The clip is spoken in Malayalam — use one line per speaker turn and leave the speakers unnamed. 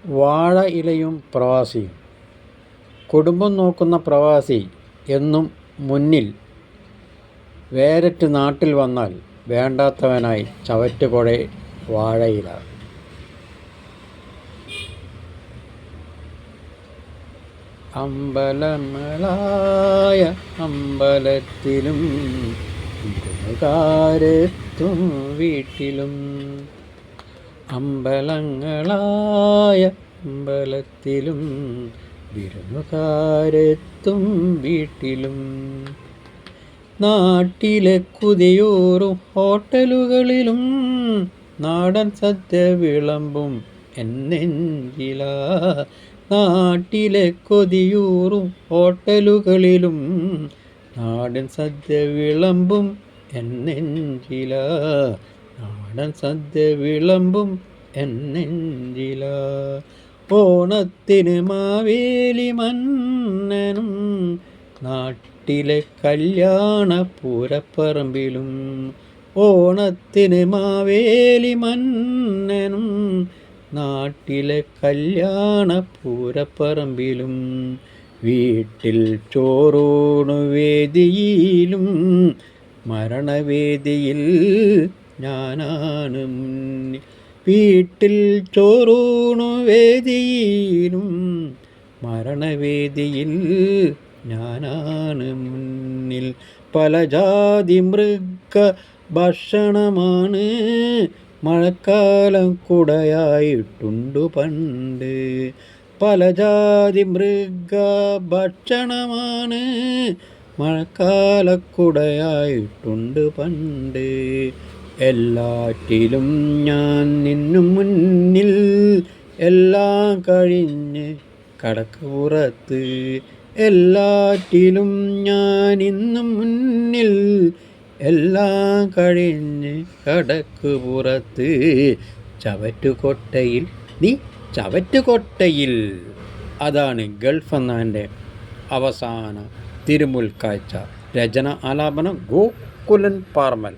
വാഴ ഇലയും പ്രവാസിയും. കുടുംബം നോക്കുന്ന പ്രവാസി എന്നും മുന്നിൽ. വേരറ്റ് നാട്ടിൽ വന്നാൽ വേണ്ടാത്തവനായി ചവറ്റുകൊടേ വാഴയില. അമ്പലങ്ങളായ അമ്പലത്തിലും വിരുന്നുകാരെത്തും വീട്ടിലും. അമ്പലങ്ങളായ അമ്പലത്തിലും വിരുന്നുകാരെത്തും വീട്ടിലും. നാട്ടിലെ കുതിയൂറും ഹോട്ടലുകളിലും നാടൻ സദ്യ വിളമ്പും എന്നെഞ്ചില. നാട്ടിലെ കൊതിയൂറും ഹോട്ടലുകളിലും നാടൻ സദ്യ വിളമ്പും എന്നെഞ്ചില. നാടൻ സദ്യ വിളമ്പും എന്നെഞ്ചില. ഓണത്തിന് മാവേലി മന്നനും നാട്ടിലെ കല്യാണ പൂരപ്പറമ്പിലും. ഓണത്തിന് മാവേലി മന്നനും നാട്ടിലെ കല്യാണ പൂരപ്പറമ്പിലും. വീട്ടിൽ ചോറൂണു വേദിയിലും മരണവേദിയിൽ ഞാനാണ് മുന്നിൽ. വീട്ടിൽ ചോറൂണു വേദിയിലും മരണവേദിയിൽ ഞാനാണ് മുന്നിൽ. പല ജാതി മൃഗ ഭക്ഷണമാണ് മഴക്കാലം കുടയായിട്ടുണ്ടു പണ്ട്. പല ജാതി മൃഗ ഭക്ഷണമാണ് മഴക്കാലക്കുടയായിട്ടുണ്ട് പണ്ട്. എല്ലാറ്റിലും ഞാൻ നിന്നു മുന്നിൽ, എല്ലാം കഴിഞ്ഞ് കടക്ക് പുറത്ത്. എല്ലാറ്റിലും ഞാൻ ഇന്നു മുന്നിൽ, എല്ലാം കഴിഞ്ഞ് കടക്ക് പുറത്ത്. ചവറ്റുകൊട്ടയിൽ നീ ചവറ്റുകൊട്ടയിൽ. അതാണ് ഗൾഫ് എന്നതിൻ്റെ അവസാന തിരുമുൽക്കാഴ്ച. രചന ആലാപനം ഗോകുലൻ പാർമൽ.